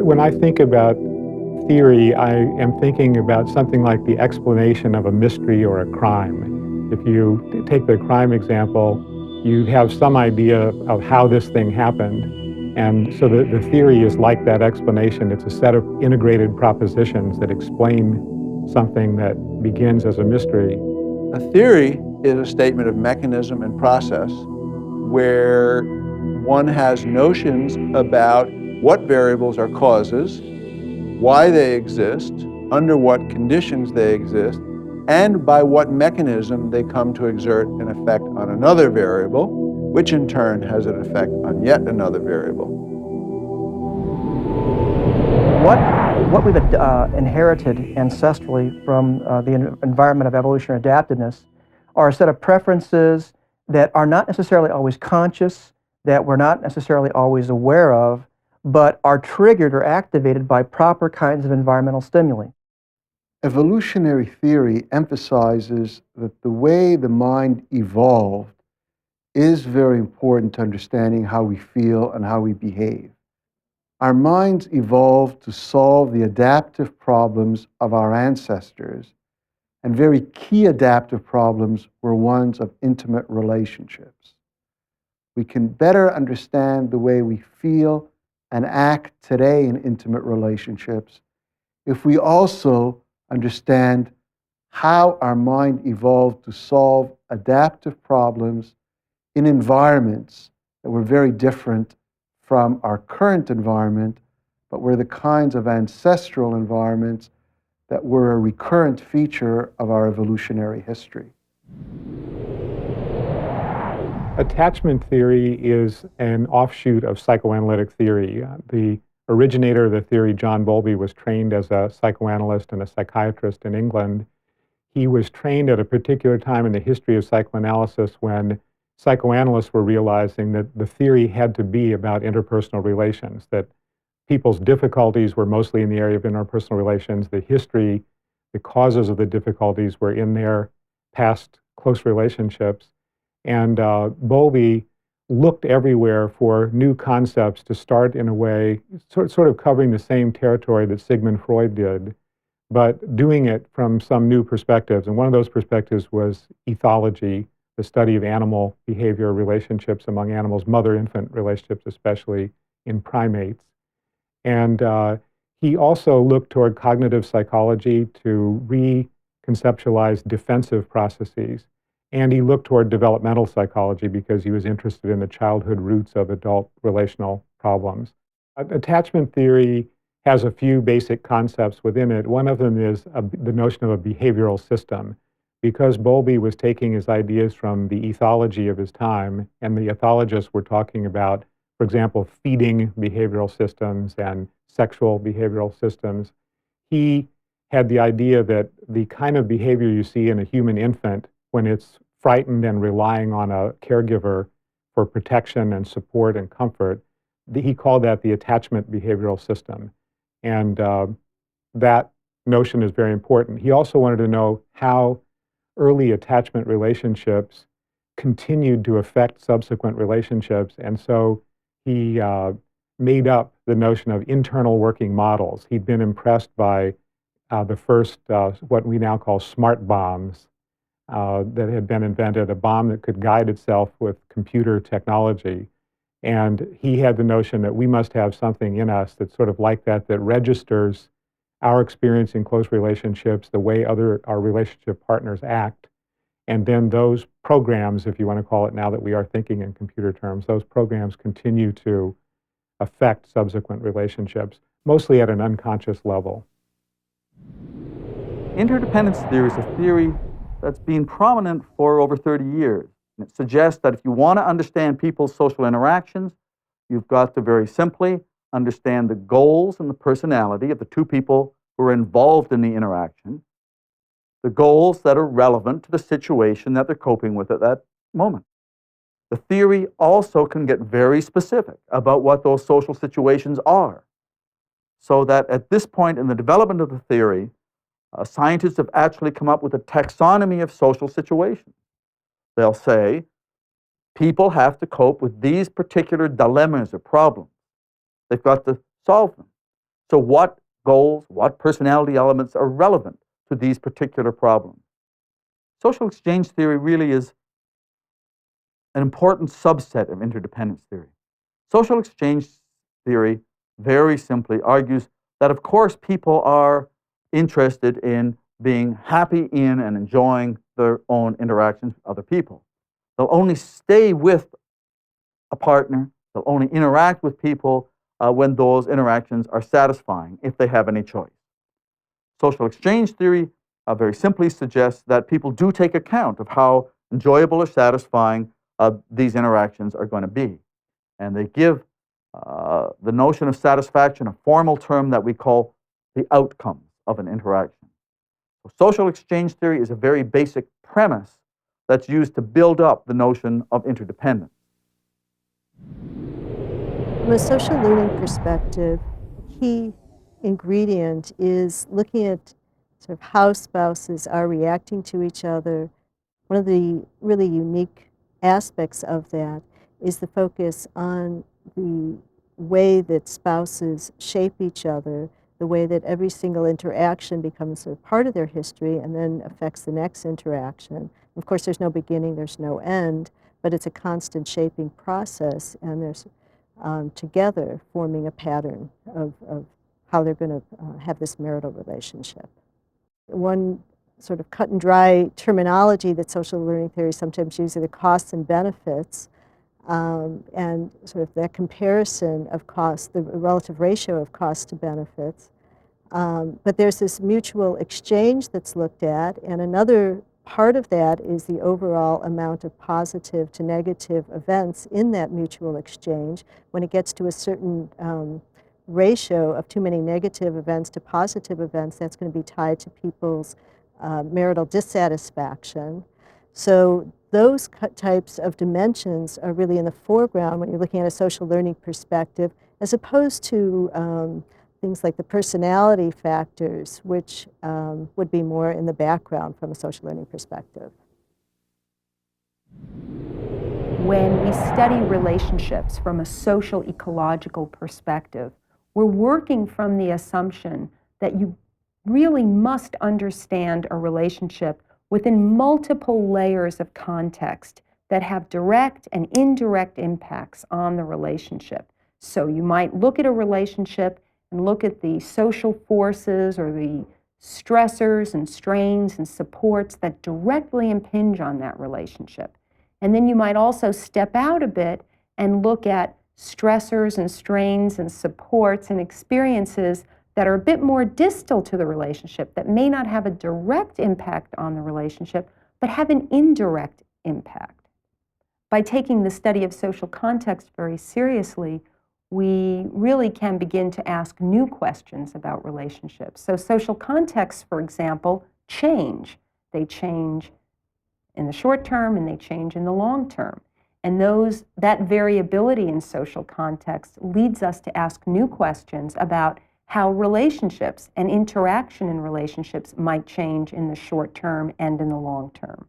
When I think about theory, I am thinking about something like the explanation of a mystery or a crime. If you take the crime example, you have some idea of how this thing happened. And so the theory is like that explanation. It's a set of integrated propositions that explain something that begins as a mystery. A theory is a statement of mechanism and process where one has notions about what variables are causes, why they exist, under what conditions they exist, and by what mechanism they come to exert an effect on another variable, which in turn has an effect on yet another variable. What we've inherited ancestrally from the environment of evolutionary adaptiveness are a set of preferences that are not necessarily always conscious, that we're not necessarily always aware of, but are triggered or activated by proper kinds of environmental stimuli. Evolutionary theory emphasizes that the way the mind evolved is very important to understanding how we feel and how we behave. Our minds evolved to solve the adaptive problems of our ancestors, and very key adaptive problems were ones of intimate relationships. We can better understand the way we feel and act today in intimate relationships if we also understand how our mind evolved to solve adaptive problems in environments that were very different from our current environment, but were the kinds of ancestral environments that were a recurrent feature of our evolutionary history. Attachment theory is an offshoot of psychoanalytic theory. The originator of the theory, John Bowlby, was trained as a psychoanalyst and a psychiatrist in England. He was trained at a particular time in the history of psychoanalysis when psychoanalysts were realizing that the theory had to be about interpersonal relations, that people's difficulties were mostly in the area of interpersonal relations. The history, the causes of the difficulties were in their past close relationships. And Bowlby looked everywhere for new concepts to start in a way, sort of covering the same territory that Sigmund Freud did, but doing it from some new perspectives. And one of those perspectives was ethology, the study of animal behavior relationships among animals, mother-infant relationships, especially in primates. And he also looked toward cognitive psychology to reconceptualize defensive processes. And he looked toward developmental psychology because he was interested in the childhood roots of adult relational problems. Attachment theory has a few basic concepts within it. One of them is the notion of a behavioral system. Because Bowlby was taking his ideas from the ethology of his time, and the ethologists were talking about, for example, feeding behavioral systems and sexual behavioral systems, he had the idea that the kind of behavior you see in a human infant when it's frightened and relying on a caregiver for protection and support and comfort, he called that the attachment behavioral system. And that notion is very important. He also wanted to know how early attachment relationships continued to affect subsequent relationships. And so he made up the notion of internal working models. He'd been impressed by the first, what we now call smart bombs that had been invented, a bomb that could guide itself with computer technology. And he had the notion that we must have something in us that's sort of like that, that registers our experience in close relationships, the way our relationship partners act, and then those programs, if you want to call it now that we are thinking in computer terms, those programs continue to affect subsequent relationships, mostly at an unconscious level. Interdependence theory is a theory that's been prominent for over 30 years. And it suggests that if you want to understand people's social interactions, you've got to very simply understand the goals and the personality of the two people who are involved in the interaction, the goals that are relevant to the situation that they're coping with at that moment. The theory also can get very specific about what those social situations are, so that at this point in the development of the theory, scientists have actually come up with a taxonomy of social situations. They'll say, people have to cope with these particular dilemmas or problems. They've got to solve them. So what goals, what personality elements are relevant to these particular problems? Social exchange theory really is an important subset of interdependence theory. Social exchange theory very simply argues that, of course, people are interested in being happy in and enjoying their own interactions with other people. They'll only stay with a partner, they'll only interact with people when those interactions are satisfying, if they have any choice. Social exchange theory very simply suggests that people do take account of how enjoyable or satisfying these interactions are going to be. And they give the notion of satisfaction a formal term that we call the outcomes of an interaction. So social exchange theory is a very basic premise that's used to build up the notion of interdependence. From a social learning perspective, a key ingredient is looking at sort of how spouses are reacting to each other. One of the really unique aspects of that is the focus on the way that spouses shape each other, the way that every single interaction becomes sort of part of their history and then affects the next interaction. Of course, there's no beginning, there's no end, but it's a constant shaping process, and there's together forming a pattern of how they're going to have this marital relationship. One sort of cut and dry terminology that social learning theory sometimes uses are the costs and benefits, and sort of that comparison of costs, the relative ratio of costs to benefits. But there's this mutual exchange that's looked at, and another part of that is the overall amount of positive to negative events in that mutual exchange. When it gets to a certain ratio of too many negative events to positive events, that's going to be tied to people's marital dissatisfaction. So those types of dimensions are really in the foreground when you're looking at a social learning perspective, as opposed to things like the personality factors, which would be more in the background from a social learning perspective. When we study relationships from a social ecological perspective, we're working from the assumption that you really must understand a relationship within multiple layers of context that have direct and indirect impacts on the relationship. So you might look at a relationship and look at the social forces or the stressors and strains and supports that directly impinge on that relationship. And then you might also step out a bit and look at stressors and strains and supports and experiences that are a bit more distal to the relationship, that may not have a direct impact on the relationship, but have an indirect impact. By taking the study of social context very seriously, we really can begin to ask new questions about relationships. So social contexts, for example, change. They change in the short term and they change in the long term. And that variability in social context leads us to ask new questions about how relationships and interaction in relationships might change in the short term and in the long term.